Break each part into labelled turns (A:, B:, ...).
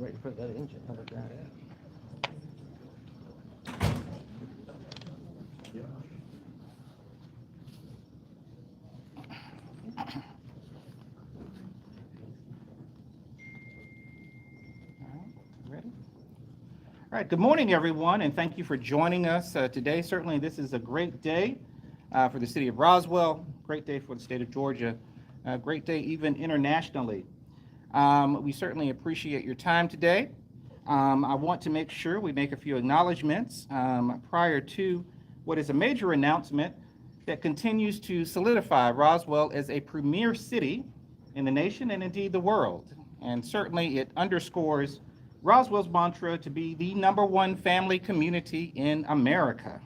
A: ready for that engine. How about that?
B: Ready? All right, good morning, everyone, and thank you for joining us today. Certainly, this is a great day for the city of Roswell, great day for the state of Georgia, a great day even internationally. We certainly appreciate your time today. I want to make sure we make a few acknowledgments prior to what is a major announcement that continues to solidify Roswell as a premier city in the nation and indeed the world. And certainly it underscores Roswell's mantra to be the #1 family community in America.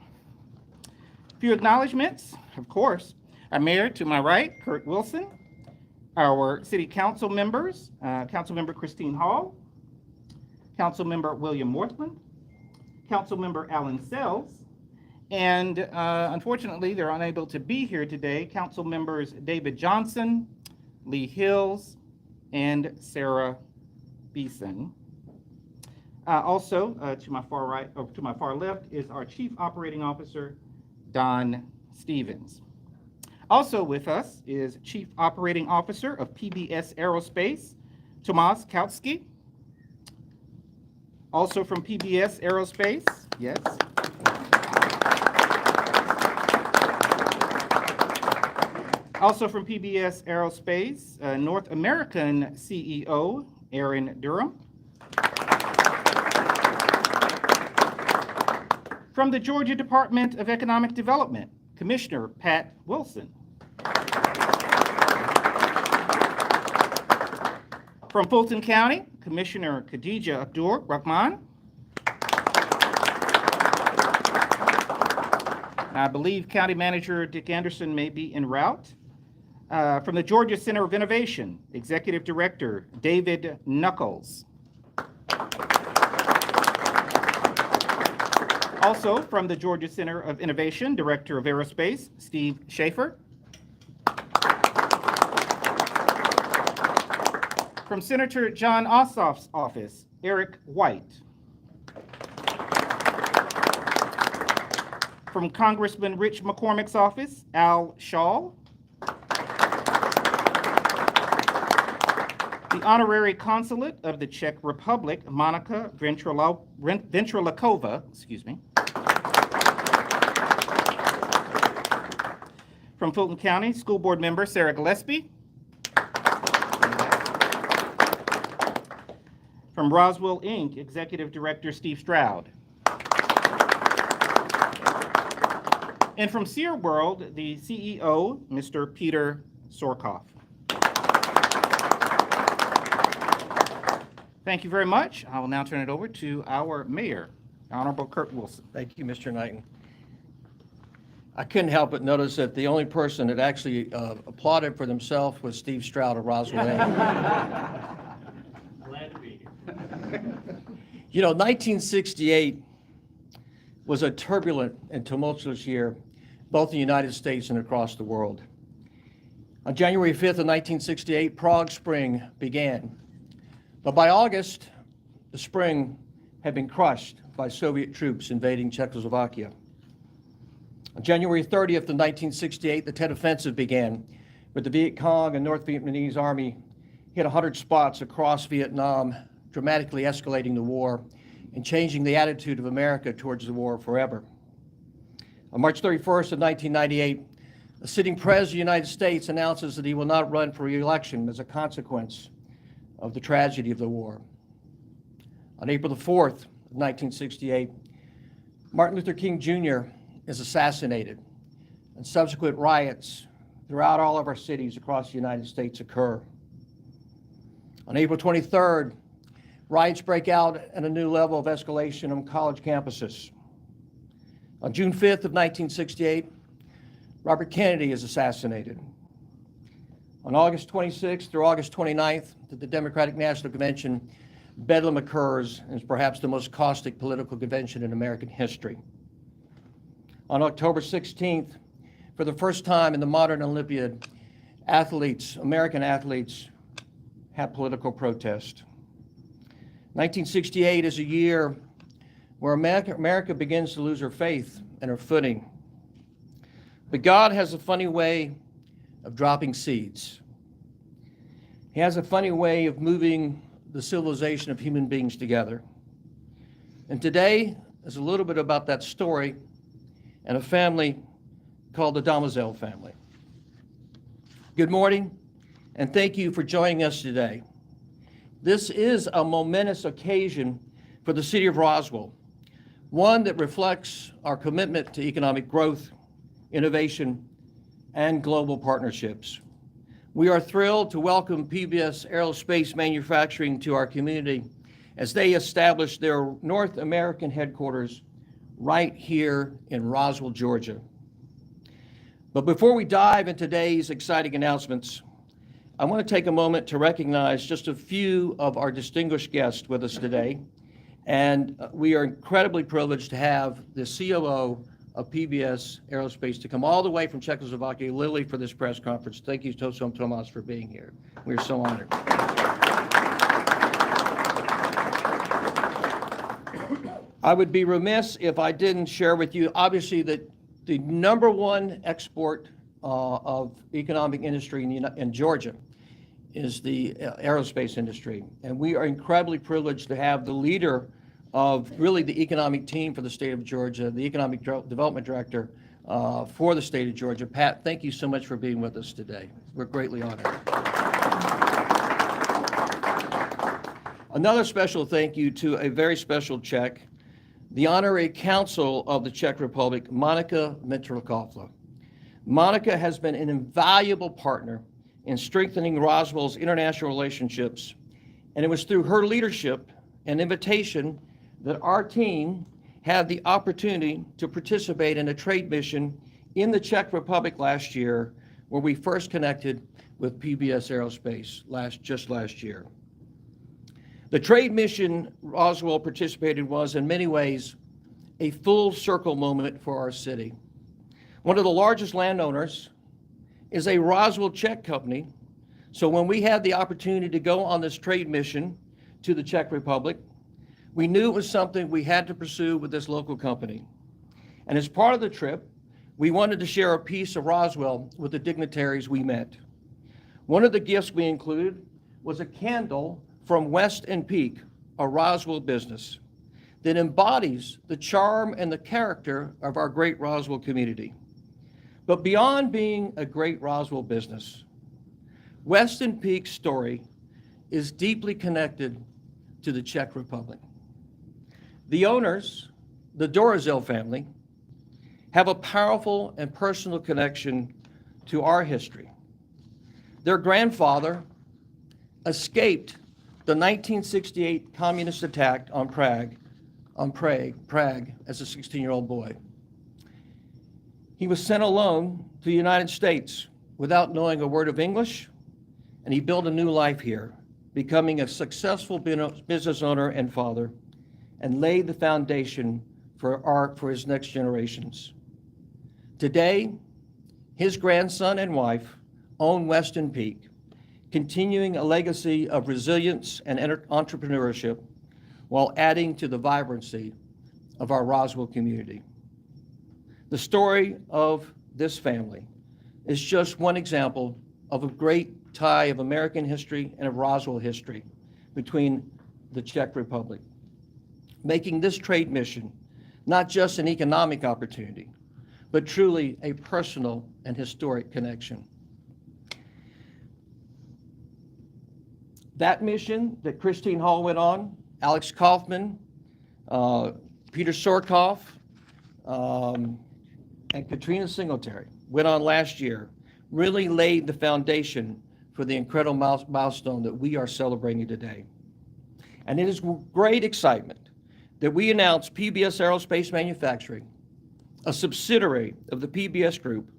B: A few acknowledgments, of course. Our mayor to my right, Kurt Wilson. Our city council members, Councilmember Christine Hall, Councilmember William Morthland, Councilmember Alan Sells, and unfortunately they're unable to be here today, Council members David Johnson, Lee Hills, and Sarah Beeson. Also, to my far right, or to my far left, is our Chief Operating Officer, Don Stevens. Also with us is Chief Operating Officer of PBS Aerospace, Tomas Kautsky. Also from PBS Aerospace, yes. Also from PBS Aerospace, North American CEO, Aaron Durham. From the Georgia Department of Economic Development, Commissioner Pat Wilson. From Fulton County, Commissioner Khadija Abdur Rahman. I believe County Manager Dick Anderson may be en route. From the Georgia Center of Innovation, Executive Director David Knuckles. Also from the Georgia Center of Innovation, Director of Aerospace, Steve Schaefer. From Senator John Ossoff's office, Eric White. From Congressman Rich McCormick's office, Al Shaw. The Honorary Consulate of the Czech Republic, Monika Ventrilikova, From Fulton County, School Board Member Sarah Gillespie. From Roswell, Inc., Executive Director Steve Stroud. And from Sear World, the CEO, Mr. Peter Sorkoff. Thank you very much. I will now turn it over to our mayor, Honorable Kurt Wilson.
A: Thank you, Mr. Knighton. I couldn't help but notice that the only person that actually applauded for themselves was Steve Stroud of Roswell.
C: Glad to be here.
A: You know, 1968 was a turbulent and tumultuous year, both in the United States and across the world. On January 5th of 1968, Prague Spring began. But by August, the spring had been crushed by Soviet troops invading Czechoslovakia. On January 30th of 1968, the Tet Offensive began, where the Viet Cong and North Vietnamese Army hit 100 spots across Vietnam, dramatically escalating the war and changing the attitude of America towards the war forever. On March 31st of 1998, the sitting president of the United States announces that he will not run for re-election as a consequence of the tragedy of the war. On April the 4th of 1968, Martin Luther King Jr. is assassinated, and subsequent riots throughout all of our cities across the United States occur. On April 23rd, riots break out at a new level of escalation on college campuses. On June 5th of 1968, Robert Kennedy is assassinated. On August 26th through August 29th, at the Democratic National Convention, bedlam occurs and is perhaps the most caustic political convention in American history. On October 16th, for the first time in the modern Olympiad, American athletes, have political protest. 1968 is a year where America begins to lose her faith and her footing. But God has a funny way of dropping seeds. He has a funny way of moving the civilization of human beings together. And today is a little bit about that story and a family called the Damozel family. Good morning, and thank you for joining us today. This is a momentous occasion for the City of Roswell, one that reflects our commitment to economic growth, innovation, and global partnerships. We are thrilled to welcome PBS Aerospace Manufacturing to our community as they establish their North American headquarters right here in Roswell, Georgia. But before we dive into today's exciting announcements, I want to take a moment to recognize just a few of our distinguished guests with us today. And we are incredibly privileged to have the COO of PBS Aerospace to come all the way from Czechoslovakia, Lily, for this press conference. Thank you, Tomas, for being here. We are so honored. I would be remiss if I didn't share with you, obviously, that the number one export of economic industry in Georgia is the aerospace industry. And we are incredibly privileged to have the leader of really the economic team for the state of Georgia, the economic development director for the state of Georgia. Pat, thank you so much for being with us today. We're greatly honored. Another special thank you to a very special Czech, the Honorary Consul of the Czech Republic, Monika Mitrokovla. Monika has been an invaluable partner in strengthening Roswell's international relationships, and it was through her leadership and invitation that our team had the opportunity to participate in a trade mission in the Czech Republic last year, where we first connected with PBS Aerospace just last year. The trade mission Roswell participated was, in many ways, a full circle moment for our city. One of the largest landowners is a Roswell Czech company, so when we had the opportunity to go on this trade mission to the Czech Republic, we knew it was something we had to pursue with this local company. And as part of the trip, we wanted to share a piece of Roswell with the dignitaries we met. One of the gifts we included was a candle from West and Peak, a Roswell business that embodies the charm and the character of our great Roswell community. But beyond being a great Roswell business, West and Peak's story is deeply connected to the Czech Republic. The owners, the Damozel family, have a powerful and personal connection to our history. Their grandfather escaped the 1968 communist attack on Prague as a 16-year-old boy. He was sent alone to the United States without knowing a word of English, and he built a new life here, becoming a successful business owner and father, and laid the foundation for his next generations. Today, his grandson and wife own Weston Peak, continuing a legacy of resilience and entrepreneurship while adding to the vibrancy of our Roswell community. The story of this family is just one example of a great tie of American history and of Roswell history between the Czech Republic, making this trade mission not just an economic opportunity, but truly a personal and historic connection. That mission that Christine Hall went on, Alex Kaufman, Peter Sorkoff, and Katrina Singletary went on last year, really laid the foundation for the incredible milestone that we are celebrating today. And it is with great excitement that we announce PBS Aerospace Manufacturing, a subsidiary of the PBS Group,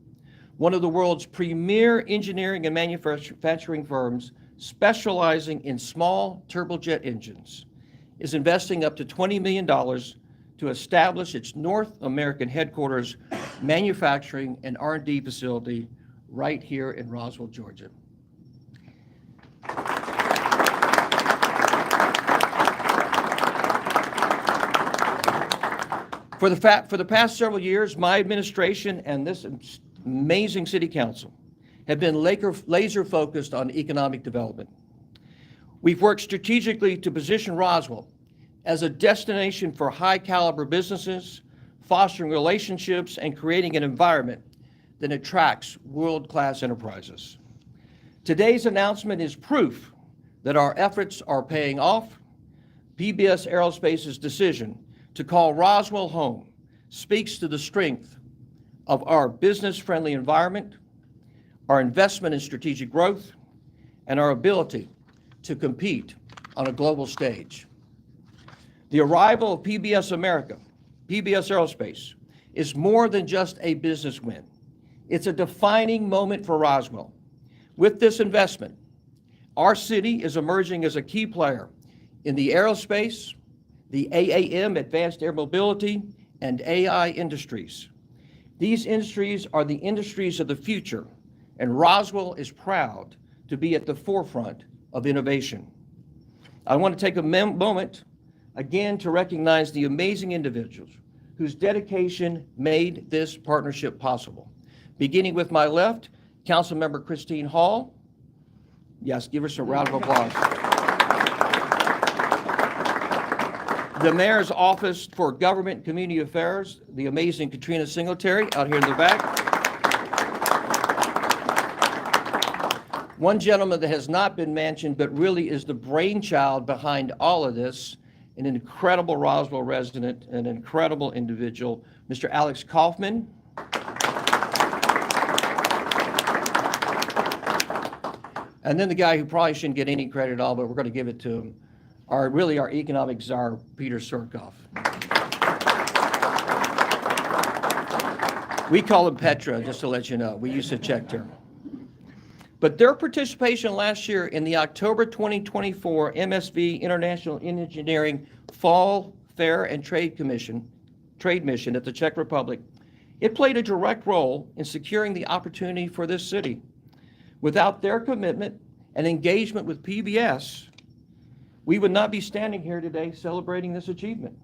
A: one of the world's premier engineering and manufacturing firms specializing in small turbojet engines, is investing up to $20 million to establish its North American headquarters, manufacturing, and R&D facility right here in Roswell, Georgia. For the past several years, my administration and this amazing city council have been laser focused on economic development. We've worked strategically to position Roswell as a destination for high caliber businesses, fostering relationships and creating an environment that attracts world-class enterprises. Today's announcement is proof that our efforts are paying off. PBS Aerospace's decision to call Roswell home speaks to the strength of our business-friendly environment, our investment in strategic growth, and our ability to compete on a global stage. The arrival of PBS Aerospace, is more than just a business win. It's a defining moment for Roswell. With this investment, our city is emerging as a key player in the aerospace, the AAM, advanced air mobility, and AI industries. These industries are the industries of the future, and Roswell is proud to be at the forefront of innovation. I want to take a moment again to recognize the amazing individuals whose dedication made this partnership possible. Beginning with my left, Councilmember Christine Hall. Yes, give her a round of applause. The Mayor's Office for Government and Community Affairs, the amazing Katrina Singletary out here in the back. One gentleman that has not been mentioned, but really is the brainchild behind all of this, an incredible Roswell resident, an incredible individual, Mr. Alex Kaufman. And then the guy who probably shouldn't get any credit at all, but we're going to give it to him, our economic czar, Peter Surkoff. We call him Petra, just to let you know. We used to check term. But their participation last year in the October 2024 MSV International Engineering Fall Fair and Trade Mission at the Czech Republic, it played a direct role in securing the opportunity for this city. Without their commitment and engagement with PBS, we would not be standing here today celebrating this achievement.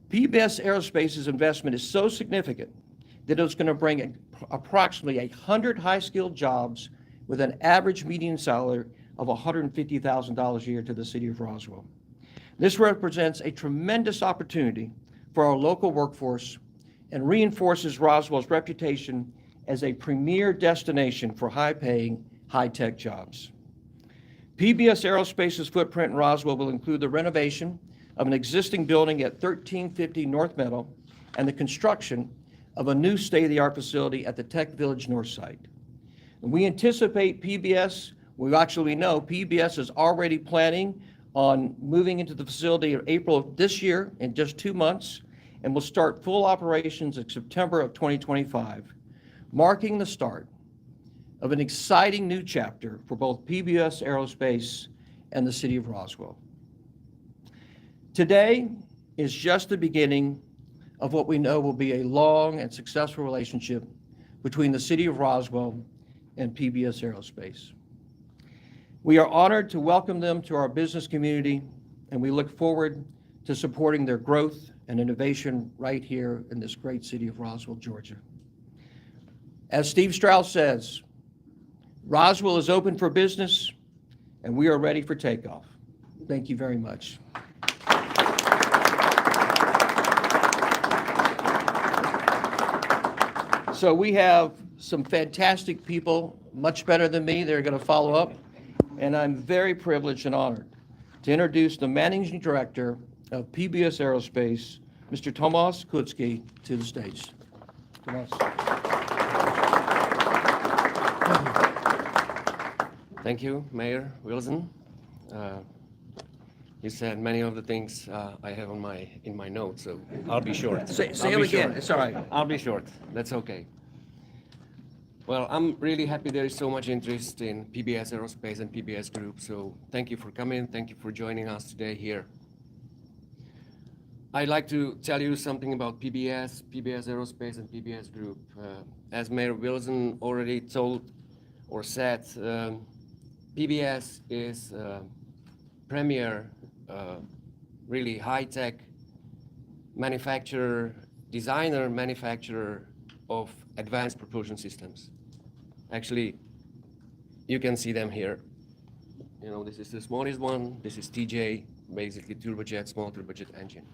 A: PBS Aerospace's investment is so significant that it's going to bring approximately 100 high-skilled jobs with an average median salary of $150,000 a year to the city of Roswell. This represents a tremendous opportunity for our local workforce and reinforces Roswell's reputation as a premier destination for high-paying, high-tech jobs. PBS Aerospace's footprint in Roswell will include the renovation of an existing building at 1350 North Meadow and the construction of a new state-of-the-art facility at the Tech Village North site. And we anticipate PBS is already planning on moving into the facility in April of this year in just 2 months, and will start full operations in September of 2025. Marking the start of an exciting new chapter for both PBS Aerospace and the city of Roswell. Today is just the beginning of what we know will be a long and successful relationship between the city of Roswell and PBS Aerospace. We are honored to welcome them to our business community, and we look forward to supporting their growth and innovation right here in this great city of Roswell, Georgia. As Steve Strauss says, Roswell is open for business, and we are ready for takeoff. Thank you very much. So we have some fantastic people, much better than me, that are going to follow up, and I'm very privileged and honored to introduce the Managing Director of PBS Aerospace, Mr. Tomasz Kucki, to the stage. Tomasz.
C: Thank you, Mayor Wilson. You said many of the things I have in my notes, so I'll be short.
A: Say them again.
C: Short.
A: It's all right.
C: I'll be short. That's okay. Well, I'm really happy there is so much interest in PBS Aerospace and PBS Group, so thank you for coming. Thank you for joining us today here. I'd like to tell you something about PBS Aerospace, and PBS Group. As Mayor Wilson already told or said, PBS is premier, really high-tech designer, manufacturer of advanced propulsion systems. Actually, you can see them here. You know, this is the smallest one. This is TJ, basically turbojet, small turbojet engine.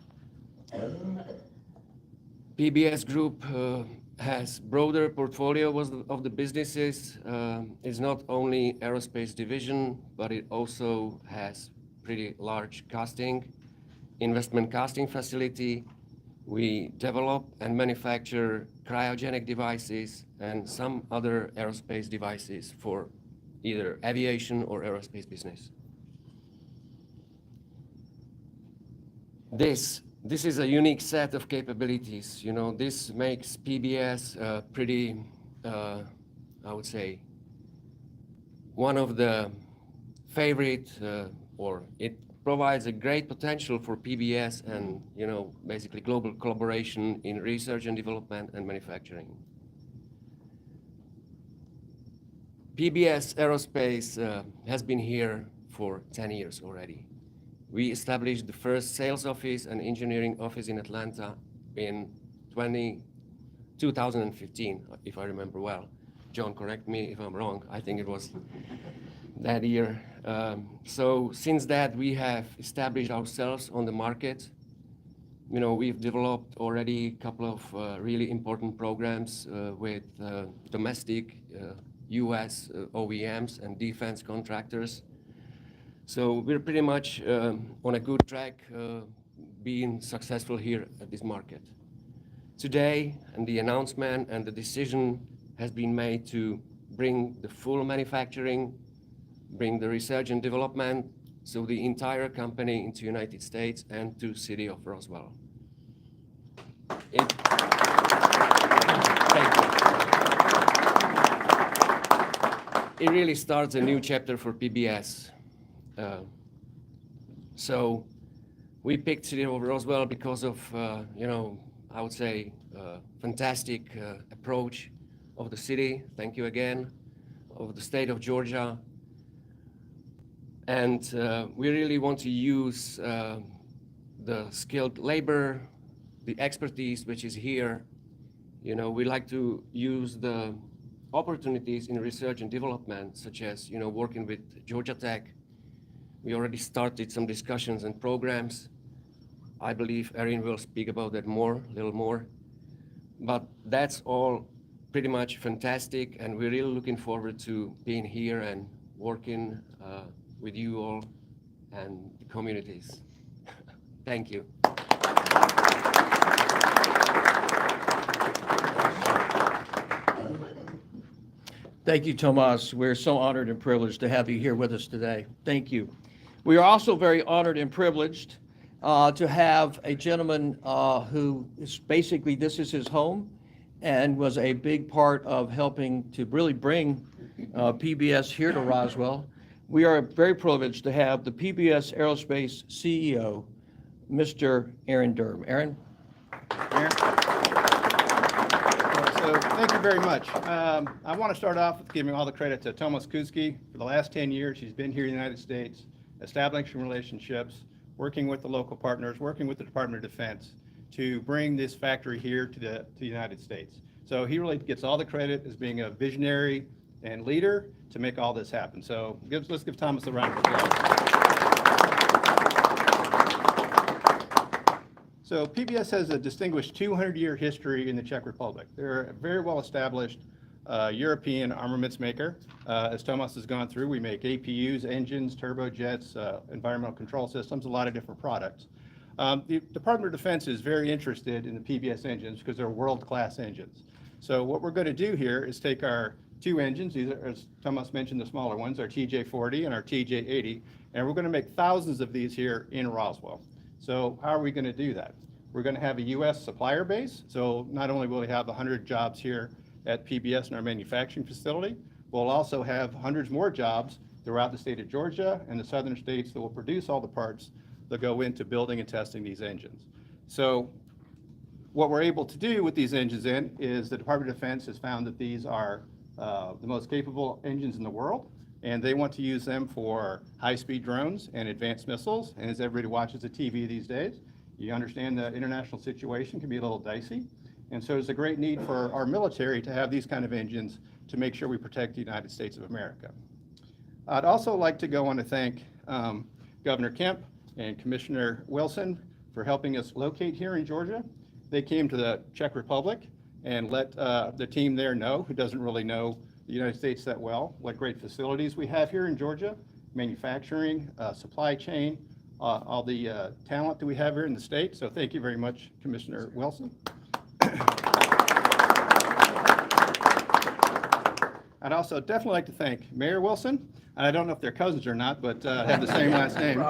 C: PBS Group has broader portfolio of the businesses. It's not only aerospace division, but it also has pretty large investment casting facility. We develop and manufacture cryogenic devices and some other aerospace devices for either aviation or aerospace business. This is a unique set of capabilities. You know, this makes PBS pretty, I would say, one of the favorite, or it provides a great potential for PBS and, you know, basically global collaboration in research and development and manufacturing. PBS Aerospace has been here for 10 years already. We established the first sales office and engineering office in Atlanta in 2015, if I remember well. John, correct me if I'm wrong. I think it was that year. So since that, we have established ourselves on the market. You know, we've developed already a couple of really important programs with domestic US OEMs and defense contractors. So we're pretty much on a good track being successful here at this market. Today, and the announcement and the decision has been made to bring the full manufacturing, bring the research and development, so the entire company into United States and to City of Roswell. Thank you. It really starts a new chapter for PBS. So we picked City of Roswell because of, you know, I would say, fantastic approach of the city. Thank you again, of the state of Georgia. And we really want to use the skilled labor, the expertise which is here. You know, we like to use the opportunities in research and development, such as, you know, working with Georgia Tech. We already started some discussions and programs. I believe Erin will speak about that a little more. But that's all pretty much fantastic, and we're really looking forward to being here and working with you all and the communities. Thank you.
A: Thank you, Tomas. We're so honored and privileged to have you here with us today. Thank you. We are also very honored and privileged to have a gentleman who is basically, this is his home and was a big part of helping to really bring PBS here to Roswell. We are very privileged to have the PBS Aerospace CEO, Mr. Aaron Durham. Aaron?
D: Aaron? So thank you very much. I want to start off with giving all the credit to Tomas Kuski. For the last 10 years, he's been here in the United States, establishing relationships, working with the local partners, working with the Department of Defense to bring this factory here to the United States. So he really gets all the credit as being a visionary and leader to make all this happen. So let's give Thomas a round of applause. So PBS has a distinguished 200-year history in the Czech Republic. They're a very well-established European armaments maker. As Tomas has gone through, we make APUs, engines, turbojets, environmental control systems, a lot of different products. The Department of Defense is very interested in the PBS engines because they're world-class engines. So what we're going to do here is take our two engines, these are, as Tomas mentioned, the smaller ones, our TJ40 and our TJ80, and we're going to make thousands of these here in Roswell. So how are we going to do that? We're going to have a U.S. supplier base. So not only will we have 100 jobs here at PBS in our manufacturing facility, we'll also have hundreds more jobs throughout the state of Georgia and the southern states that will produce all the parts that go into building and testing these engines. So what we're able to do with these engines in is the Department of Defense has found that these are the most capable engines in the world, and they want to use them for high-speed drones and advanced missiles. And as everybody watches the TV these days, You understand the international situation can be a little dicey. And so there's a great need for our military to have these kind of engines to make sure we protect the United States of America. I'd also like to go on to thank Governor Kemp and Commissioner Wilson for helping us locate here in Georgia. They came to the Czech Republic and let the team there know, who doesn't really know the United States that well, what great facilities we have here in Georgia, manufacturing, supply chain, all the talent that we have here in the state. So thank you very much, Commissioner Wilson. I'd also definitely like to thank Mayor Wilson. I don't know if they're cousins or not, but have the same last name.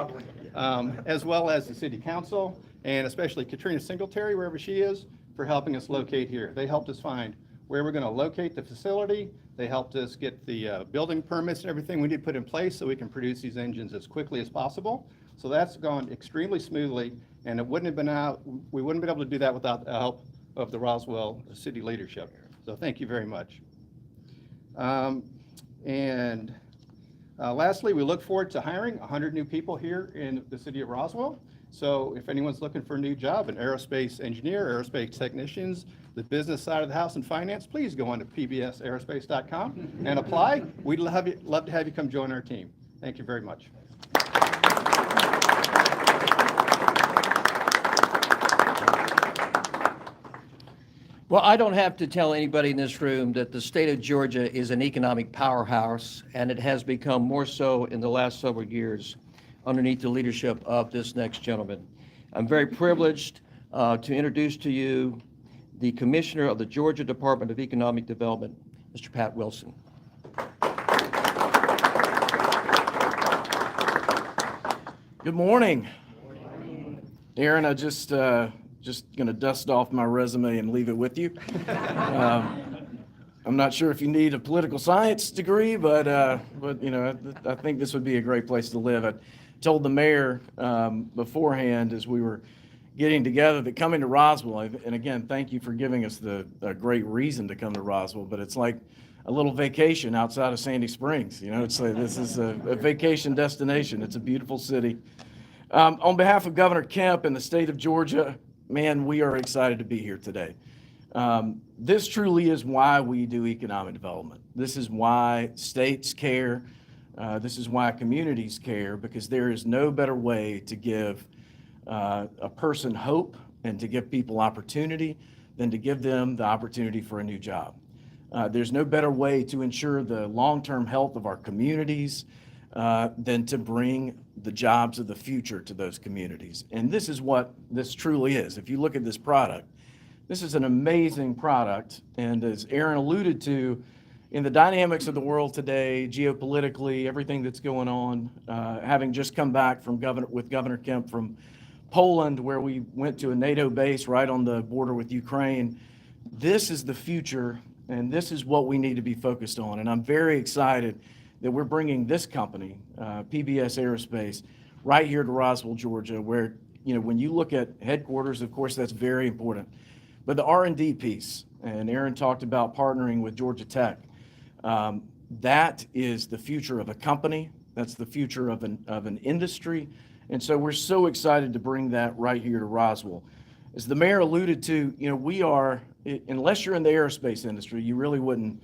D: As well as the City Council, and especially Katrina Singletary, wherever she is, for helping us locate here. They helped us find where we're going to locate the facility. They helped us get the building permits and everything we need to put in place so we can produce these engines as quickly as possible. So that's gone extremely smoothly, and we wouldn't have been able to do that without the help of the Roswell City leadership. So thank you very much. Lastly, we look forward to hiring 100 new people here in the city of Roswell. So if anyone's looking for a new job, an aerospace engineer, aerospace technicians, the business side of the house and finance, please go on to pbsaerospace.com and apply. We'd love to have you come join our team. Thank you very much.
A: Well, I don't have to tell anybody in this room that the state of Georgia is an economic powerhouse, and it has become more so in the last several years underneath the leadership of this next gentleman. I'm very privileged to introduce to you the Commissioner of the Georgia Department of Economic Development, Mr. Pat Wilson.
E: Good morning. Aaron, I just going to dust off my resume and leave it with you. I'm not sure if you need a political science degree, but you know, I think this would be a great place to live. I told the mayor beforehand as we were getting together that coming to Roswell, and again, thank you for giving us a great reason to come to Roswell, but it's like a little vacation outside of Sandy Springs. You know, it's like this is a vacation destination. It's a beautiful city. On behalf of Governor Kemp and the state of Georgia, man, we are excited to be here today. This truly is why we do economic development. This is why states care. This is why communities care, because there is no better way to give a person hope and to give people opportunity than to give them the opportunity for a new job. There's no better way to ensure the long-term health of our communities than to bring the jobs of the future to those communities. And this is what this truly is. If you look at this product, this is an amazing product. And as Aaron alluded to, in the dynamics of the world today, geopolitically, everything that's going on, having just come back from with Governor Kemp from Poland, where we went to a NATO base right on the border with Ukraine, this is the future, and this is what we need to be focused on. And I'm very excited that we're bringing this company, PBS Aerospace, right here to Roswell, Georgia, where, you know, when you look at headquarters, of course, that's very important. But the R&D piece, and Aaron talked about partnering with Georgia Tech, that is the future of a company. That's the future of an industry. And so we're so excited to bring that right here to Roswell. As the mayor alluded to, you know, we are, unless you're in the aerospace industry, you really wouldn't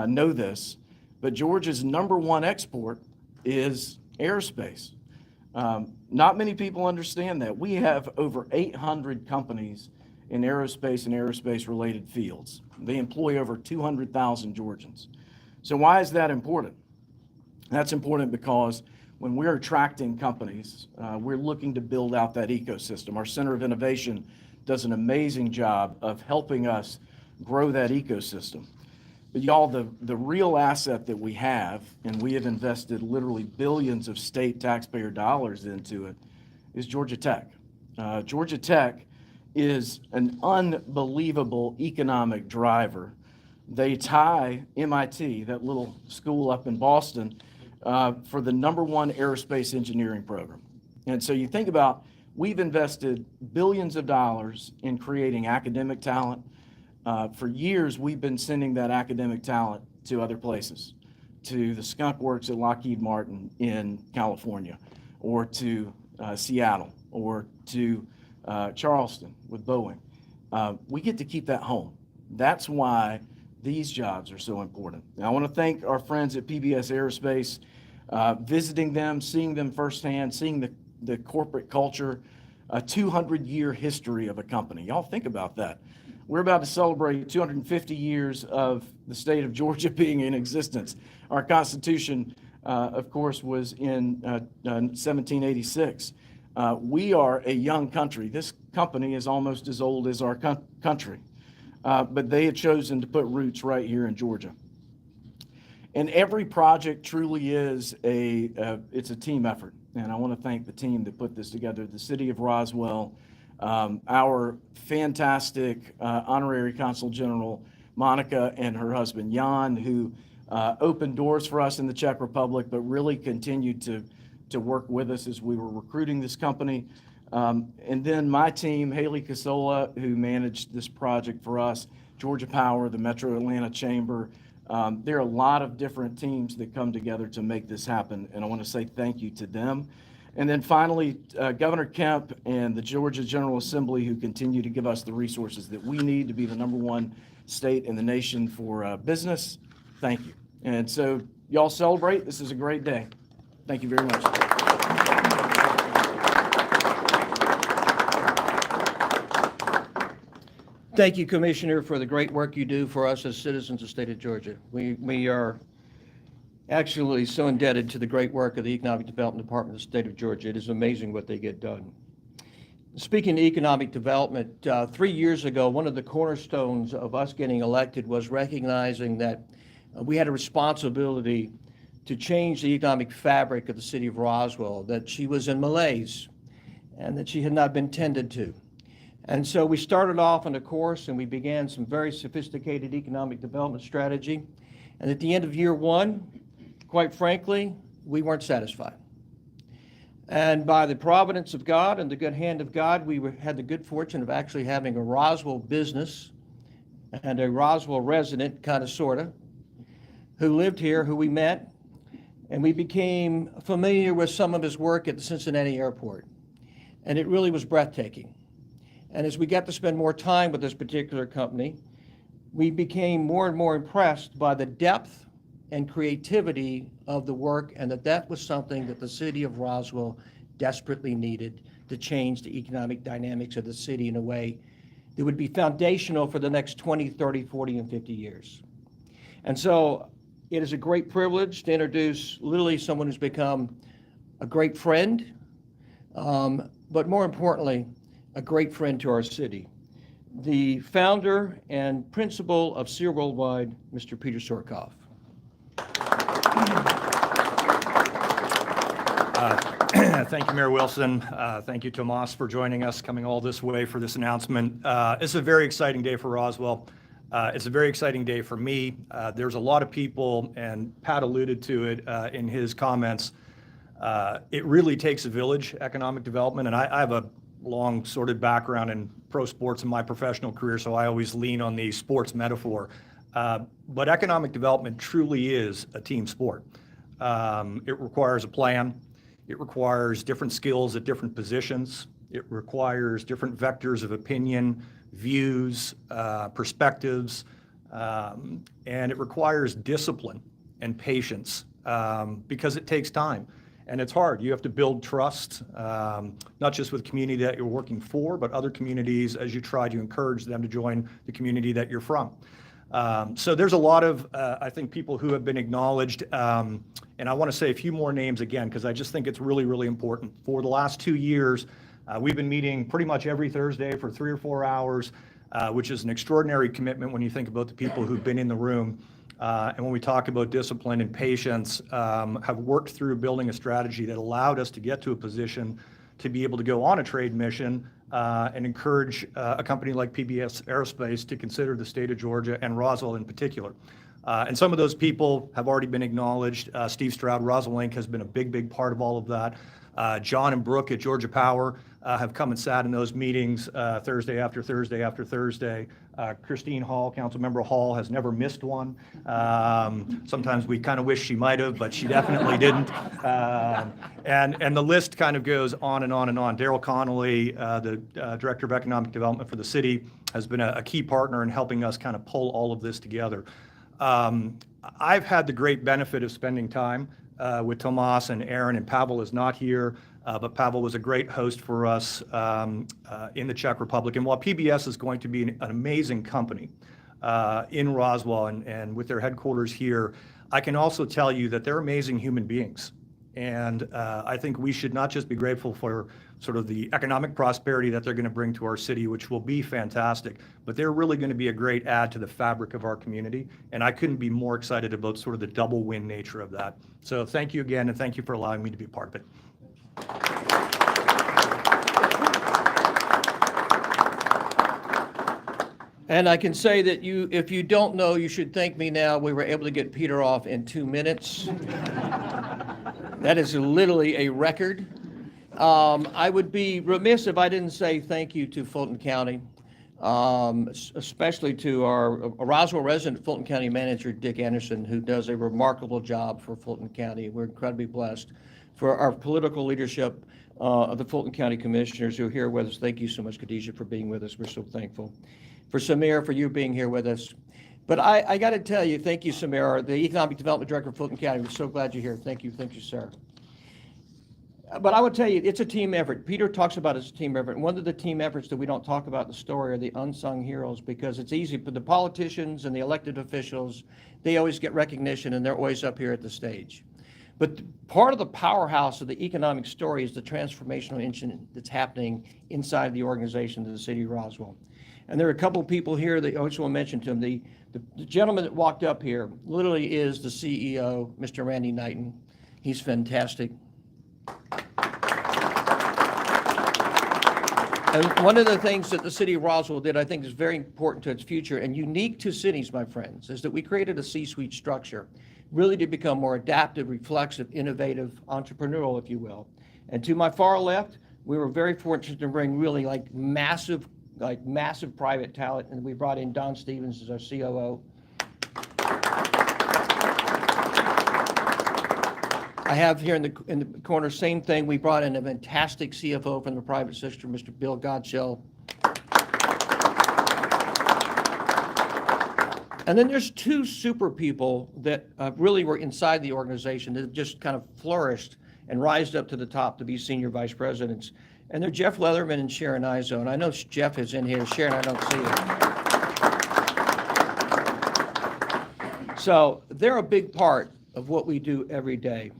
E: know this, but Georgia's #1 export is aerospace. Not many people understand that. We have over 800 companies in aerospace and aerospace-related fields. They employ over 200,000 Georgians. So why is that important? That's important because when we're attracting companies, we're looking to build out that ecosystem. Our Center of Innovation does an amazing job of helping us grow that ecosystem. But y'all, the real asset that we have, and we have invested literally billions of state taxpayer dollars into it, is Georgia Tech. Georgia Tech is an unbelievable economic driver. They tie MIT, that little school up in Boston, for the #1 aerospace engineering program. And so you think about, we've invested billions of dollars in creating academic talent. For years, we've been sending that academic talent to other places, to the Skunk Works at Lockheed Martin in California, or to Seattle, or to Charleston with Boeing. We get to keep that home. That's why these jobs are so important. And I want to thank our friends at PBS Aerospace, visiting them, seeing them firsthand, seeing the corporate culture, a 200-year history of a company. Y'all think about that. We're about to celebrate 250 years of the state of Georgia being in existence. Our Constitution, of course, was in 1786. We are a young country. This company is almost as old as our country, but they had chosen to put roots right here in Georgia. And every project truly is it's a team effort. And I want to thank the team that put this together, the City of Roswell, our fantastic Honorary Consul General, Monica, and her husband, Jan, who opened doors for us in the Czech Republic, but really continued to work with us as we were recruiting this company. And then my team, Haley Casola, who managed this project for us, Georgia Power, the Metro Atlanta Chamber. There are a lot of different teams that come together to make this happen, and I want to say thank you to them. And then finally, Governor Kemp and the Georgia General Assembly, who continue to give us the resources that we need to be the #1 state in the nation for business. Thank you. And so y'all celebrate. This is a great day. Thank you very much.
A: Thank you, Commissioner, for the great work you do for us as citizens of the state of Georgia. We are actually so indebted to the great work of the Economic Development Department of the state of Georgia. It is amazing what they get done. Speaking of economic development, 3 years ago, one of the cornerstones of us getting elected was recognizing that we had a responsibility to change the economic fabric of the city of Roswell, that she was in malaise and that she had not been tended to. And so we started off on a course and we began some very sophisticated economic development strategy. And at the end of year 1, quite frankly, we weren't satisfied. And by the providence of God and the good hand of God, we had the good fortune of actually having a Roswell business and a Roswell resident, kind of, sort of, who lived here, who we met, and we became familiar with some of his work at the Cincinnati airport. And it really was breathtaking. And as we got to spend more time with this particular company, we became more and more impressed by the depth and creativity of the work, and that was something that the city of Roswell desperately needed to change the economic dynamics of the city in a way that would be foundational for the next 20, 30, 40, and 50 years. And so it is a great privilege to introduce literally someone who's become a great friend, but more importantly, a great friend to our city. The founder and principal of SEER Worldwide, Mr. Peter Sorkoff.
F: Thank you, Mayor Wilson. Thank you, Tomas, for joining us, coming all this way for this announcement. It's a very exciting day for Roswell. It's a very exciting day for me. There's a lot of people, and Pat alluded to it in his comments. It really takes a village, economic development, and I have a long sordid background in pro sports in my professional career, so I always lean on the sports metaphor. But economic development truly is a team sport. It requires a plan. It requires different skills at different positions. It requires different vectors of opinion, views, perspectives, and it requires discipline and patience because it takes time. And it's hard. You have to build trust, not just with the community that you're working for, but other communities as you try to encourage them to join the community that you're from. So there's a lot of, I think, people who have been acknowledged. And I want to say a few more names again, because I just think it's really, really important. For the last 2 years, we've been meeting pretty much every Thursday for 3 or 4 hours, which is an extraordinary commitment when you think about the people who've been in the room. And when we talk about discipline and patience, have worked through building a strategy that allowed us to get to a position to be able to go on a trade mission and encourage a company like PBS Aerospace to consider the state of Georgia and Roswell in particular. And some of those people have already been acknowledged. Steve Stroud, Roswell Inc. has been a big part of all of that. John and Brooke at Georgia Power have come and sat in those meetings Thursday after Thursday after Thursday. Christine Hall, Councilmember Hall, has never missed one. Sometimes we kind of wish she might have, but she definitely didn't. And the list kind of goes on and on and on. Daryl Connolly, the Director of Economic Development for the city, has been a key partner in helping us kind of pull all of this together. I've had the great benefit of spending time with Tomas and Aaron, and Pavel is not here, but Pavel was a great host for us in the Czech Republic. And while PBS is going to be an amazing company in Roswell and with their headquarters here, I can also tell you that they're amazing human beings. And I think we should not just be grateful for sort of the economic prosperity that they're going to bring to our city, which will be fantastic, but they're really going to be a great add to the fabric of our community. And I couldn't be more excited about sort of the double win nature of that. So thank you again, and thank you for allowing me to be a part of it.
A: And I can say that if you don't know, you should thank me now. We were able to get Peter off in 2 minutes. That is literally a record. I would be remiss if I didn't say thank you to Fulton County, especially to our Roswell resident Fulton County manager, Dick Anderson, who does a remarkable job for Fulton County. We're incredibly blessed. For our political leadership of the Fulton County Commissioners who are here with us, thank you so much, Khadijah, for being with us. We're so thankful. For Samir, for you being here with us. But I got to tell you, thank you, Samir, the Economic Development Director of Fulton County. We're so glad you're here. Thank you, sir. But I would tell you, it's a team effort. Peter talks about it as a team effort. And one of the team efforts that we don't talk about in the story are the unsung heroes, because it's easy for the politicians and the elected officials. They always get recognition, and they're always up here at the stage. But part of the powerhouse of the economic story is the transformational engine that's happening inside the organization of the city of Roswell. And there are a couple of people here that I just want to mention to them. The gentleman that walked up here literally is the CEO, Mr. Randy Knighton. He's fantastic. And one of the things that the city of Roswell did, I think, is very important to its future and unique to cities, my friends, is that we created a C-suite structure, really to become more adaptive, reflexive, innovative, entrepreneurial, if you will. And to my far left, we were very fortunate to bring really massive private talent, and we brought in Don Stevens as our COO. I have here in the corner, same thing. We brought in a fantastic CFO from the private sector, Mr. Bill Godshell. And then there's two super people that really were inside the organization that just kind of flourished and rised up to the top to be senior vice presidents. And they're Jeff Leatherman and Sharon Izo. And I know Jeff is in here. Sharon, I don't see it. So they're a big part of what we do every day.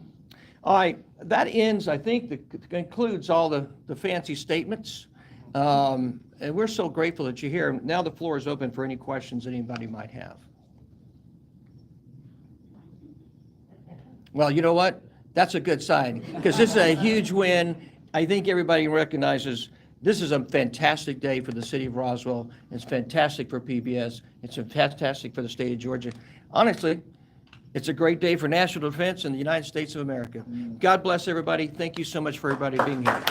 A: All right, that ends, I think, that concludes all the fancy statements. And we're so grateful that you're here. Now the floor is open for any questions anybody might have. Well, you know what? That's a good sign, because this is a huge win. I think everybody recognizes this is a fantastic day for the city of Roswell. It's fantastic for PBS. It's fantastic for the state of Georgia. Honestly, it's a great day for national defense in the United States of America. God bless everybody. Thank you so much for everybody being here.